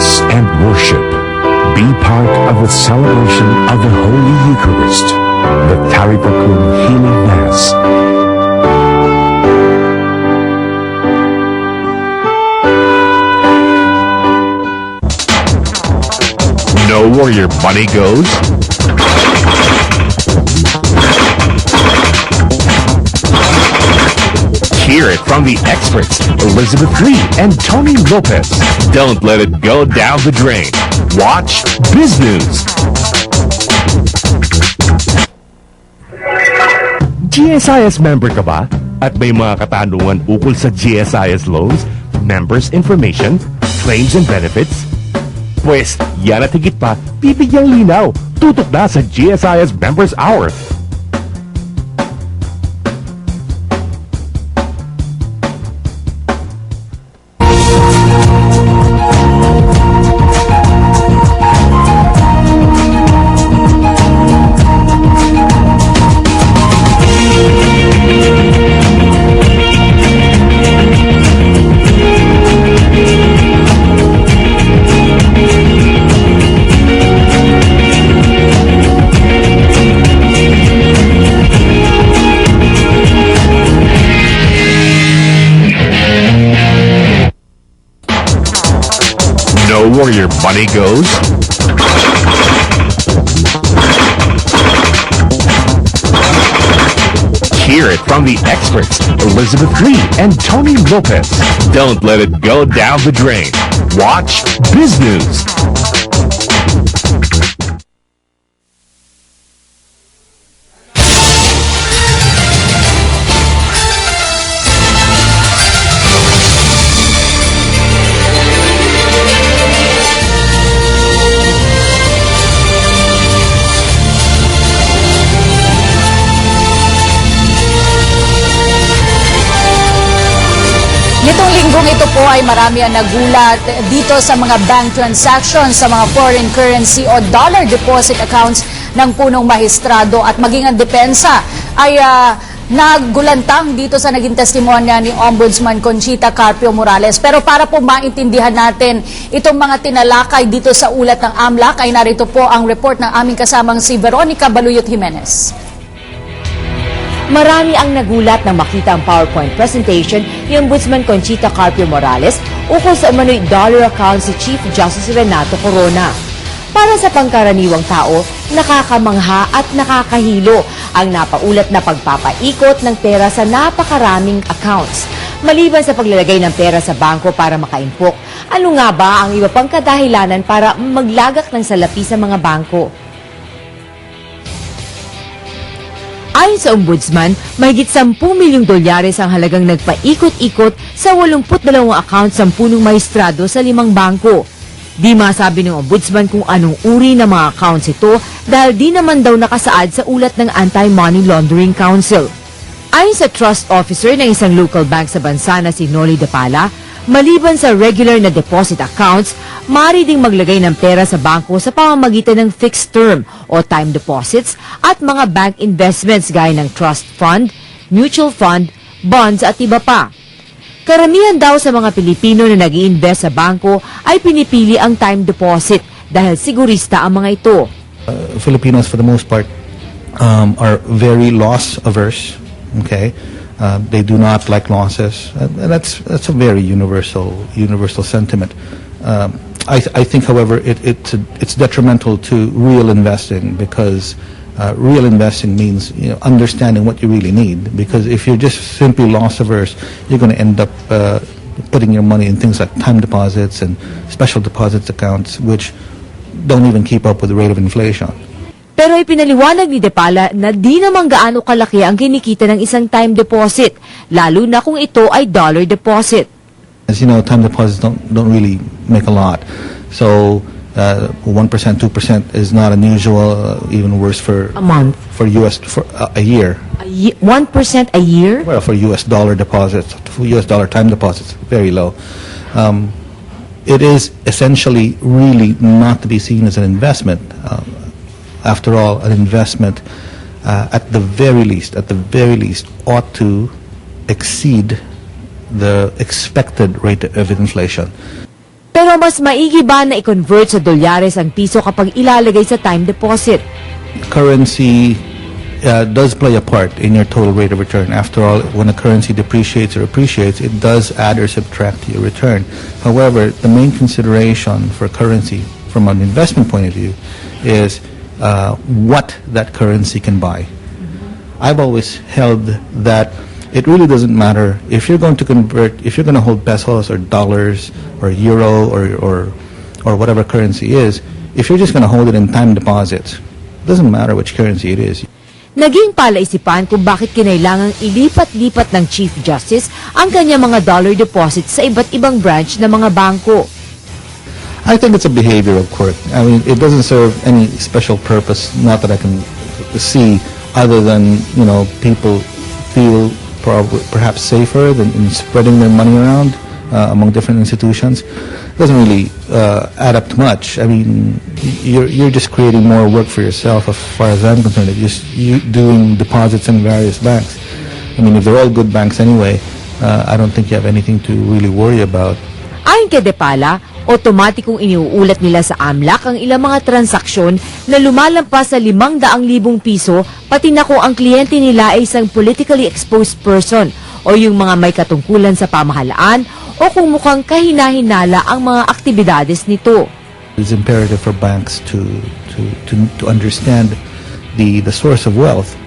Mass and worship. Be part of the celebration of the Holy Eucharist, the Taripakun Healing Mass. Know where your money goes? Hear it from the experts, Elizabeth Lee and Tony Lopez. Don't let it go down the drain. Watch Biz News. GSIS member ka ba? At may mga katanungan ukol sa GSIS loans, members information, claims and benefits? Pues, yan at higit pa, bibigyang linaw. Tutok na sa GSIS Members Hour. Know where your money goes? Hear it from the experts, Elizabeth Lee and Tony Lopez. Don't let it go down the drain. Watch Biz News. Nitong linggong ito po ay marami ang nagulat dito sa mga bank transactions sa mga foreign currency o dollar deposit accounts ng punong mahistrado at maging ang depensa ay nagulantang dito sa naging testimonya ni Ombudsman Conchita Carpio Morales. Pero para po maintindihan natin itong mga tinalakay dito sa ulat ng AMLAC ay narito po ang report ng aming kasamang si Veronica Baluyot Jimenez. Marami ang nagulat nang makita ang PowerPoint presentation ni Ombudsman Conchita Carpio Morales ukol sa umano'y dollar account si Chief Justice Renato Corona. Para sa pangkaraniwang tao, nakakamangha at nakakahilo ang napaulat na pagpapaikot ng pera sa napakaraming accounts. Maliban sa paglalagay ng pera sa bangko para makaimpok, ano nga ba ang iba pang kadahilanan para maglagak ng salapi sa mga bangko? Ayon sa Ombudsman, mahigit 10 milyong dolyares ang halagang nagpaikot-ikot sa 82 accounts ng punong mahistrado sa 5 bangko. Di masabi ng Ombudsman kung anong uri ng mga accounts ito dahil di naman daw nakasaad sa ulat ng Anti-Money Laundering Council. Ayon sa trust officer ng isang local bank sa bansa na si Noli De Pala, maliban sa regular na deposit accounts, maaari ding maglagay ng pera sa bangko sa pamamagitan ng fixed term o time deposits at mga bank investments gaya ng trust fund, mutual fund, bonds at iba pa. Karamihan daw sa mga Pilipino na nag-i-invest sa bangko ay pinipili ang time deposit dahil sigurista ang mga ito. Filipinos for the most part are very loss averse. Okay. They do not like losses, and that's a very universal sentiment. I think, however, it's detrimental to real investing because real investing means understanding what you really need. Because if you're just simply loss averse, you're going to end up putting your money in things like time deposits and special deposits accounts, which don't even keep up with the rate of inflation. Pero ipinaliwanag ni De Pala na di naman gaano kalaki ang kinikita ng isang time deposit, lalo na kung ito ay dollar deposit. As you know, time deposits don't really make a lot. So 1%, 2% is not unusual, even worse for a month. For a year. 1% a year? Well, for US dollar deposits, for US dollar time deposits, very low. It is essentially really not to be seen as an investment. After all, an investment, at the very least, ought to exceed the expected rate of inflation. Pero mas maigi ba na i-convert sa dolyares ang piso kapag ilalagay sa time deposit? Currency does play a part in your total rate of return. After all, when a currency depreciates or appreciates, it does add or subtract to your return. However, the main consideration for currency from an investment point of view is what that currency can buy. I've always held that it really doesn't matter if you're going to convert, if you're going to hold pesos or dollars or euro or whatever currency is, if you're just going to hold it in time deposits, it doesn't matter which currency it is. Naging palaisipan kung bakit kinailangang ilipat-lipat ng Chief Justice ang kanyang mga dollar deposits sa iba't ibang branch ng mga bangko. I think it's a behavioral quirk. I mean, it doesn't serve any special purpose, not that I can see, other than, people feel perhaps safer than in spreading their money around among different institutions. It doesn't really add up to much. I mean, you're just creating more work for yourself as far as I'm concerned. It's just you doing deposits in various banks. I mean, if they're all good banks anyway, I don't think you have anything to really worry about. Ayon kay Depala, otomatikong iniuulat nila sa AMLAC ang ilang mga transaksyon na lumalampas sa 500,000 piso, pati na kung ang kliyente nila ay isang politically exposed person o yung mga may katungkulan sa pamahalaan o kung mukhang kahina-hinala ang mga aktibidades nito. It's imperative for banks to understand the source of wealth,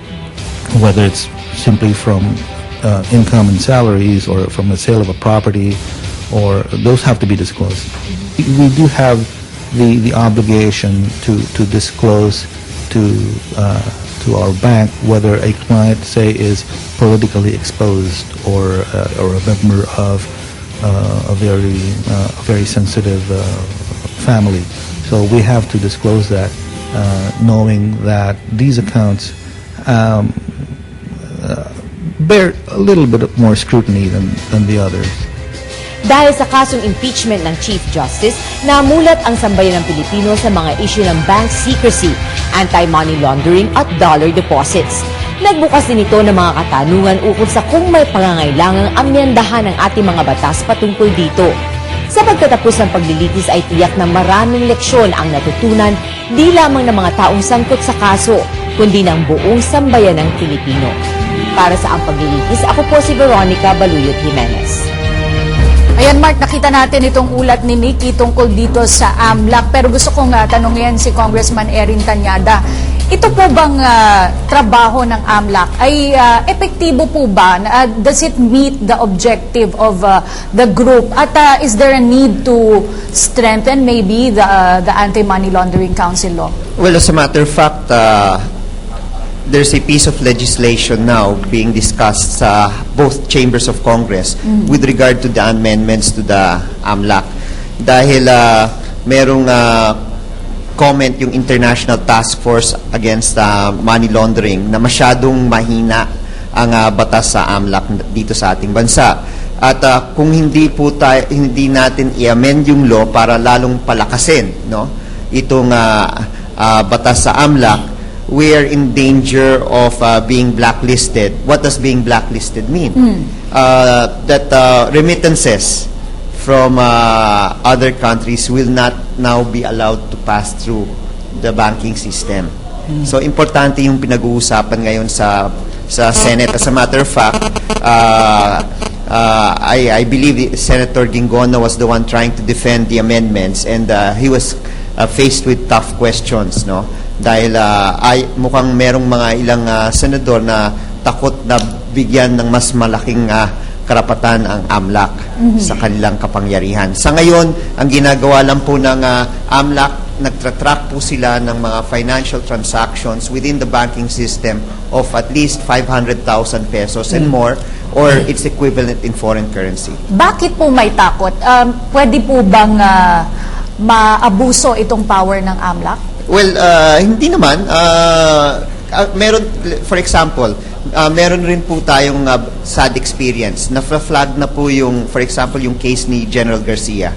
whether it's simply from income and salaries or from the sale of a property, or those have to be disclosed. We do have the obligation to disclose to our bank whether a client, say, is politically exposed or a member of a very sensitive family. So we have to disclose that, knowing that these accounts bear a little bit more scrutiny than the others. Dahil sa kasong impeachment ng Chief Justice, namulat ang sambayan ng Pilipino sa mga issue ng bank secrecy, anti-money laundering at dollar deposits. Nagbukas din ito ng mga katanungan ukol sa kung may pangangailangang amyendahan ng ating mga batas patungkol dito. Sa pagtatapos ng paglilitis ay tiyak na maraming leksyon ang natutunan di lamang ng mga taong sangkot sa kaso, kundi ng buong sambayan ng Pilipino. Para sa Ang Paglilitis, ako po si Veronica Baluyot Jimenez. Ayan, Mark, nakita natin itong ulat ni Nikki tungkol dito sa AMLAC. Pero gusto kong tanungin si Congressman Erin Tanyada. Ito po bang trabaho ng AMLAC ay epektibo po ba? Does it meet the objective of the group? At is there a need to strengthen maybe the Anti-Money Laundering Council law? Well, as a matter of fact, there's a piece of legislation now being discussed sa both chambers of Congress with regard to the amendments to the AMLAC. Dahil merong comment yung International Task Force Against Money Laundering na masyadong mahina ang batas sa AMLAC dito sa ating bansa. At kung hindi natin i-amend yung law para lalong palakasin, no, itong batas sa AMLAC, we are in danger of being blacklisted. What does being blacklisted mean? That remittances from other countries will not now be allowed to pass through the banking system. So, importante yung pinag-uusapan ngayon sa Senate. As a matter of fact, I believe Senator Gingono was the one trying to defend the amendments, and he was faced with tough questions, no? Dahil mukhang merong mga ilang senador na takot na bigyan ng mas malaking karapatan ang AMLAC sa kanilang kapangyarihan. Sa ngayon, ang ginagawa lang po ng AMLAC, nagtratrack po sila ng mga financial transactions within the banking system of at least 500,000 pesos and more, or its equivalent in foreign currency. Bakit po may takot? Pwede po bang maabuso itong power ng AMLAC? Well, hindi naman. Meron, for example, meron rin po tayong sad experience. Na-flag na po yung, for example, yung case ni General Garcia.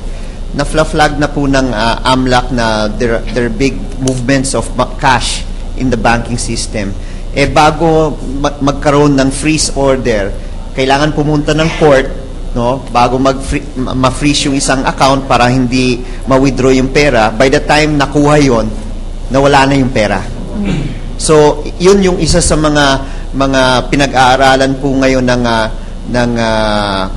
Na-flag na po ng AMLAC na there are big movements of cash in the banking system. Bago magkaroon ng freeze order, kailangan pumunta ng court no, bago ma-freeze yung isang account para hindi ma-withdraw yung pera, by the time nakuha yon, nawala na yung pera. So, yun yung isa sa mga pinag-aaralan po ngayon ng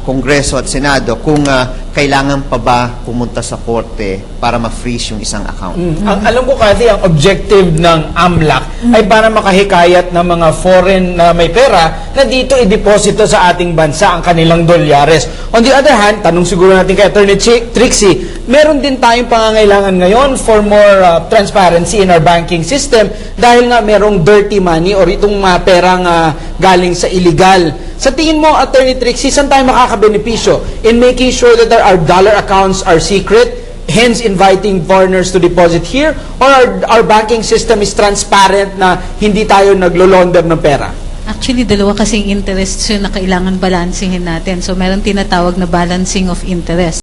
Kongreso at Senado kung kailangan pa ba pumunta sa korte para ma-freeze yung isang account. Alam ko kasi ang objective ng AMLAC ay para makahikayat ng mga foreign na may pera na dito i-deposito sa ating bansa ang kanilang dolyares. On the other hand, tanong siguro natin kay Attorney Trixie, meron din tayong pangangailangan ngayon for more transparency in our banking system dahil nga merong dirty money or itong mga perang galing sa illegal. Sa tingin mo, Attorney Trixie, saan tayo makakabenepisyo in making sure that our dollar accounts are secret, hence inviting foreigners to deposit here, or our banking system is transparent na hindi tayo naglo-launder ng pera? Actually, dalawa kasing interests yun na kailangan balansinhin natin. So, meron tinatawag na balancing of interest.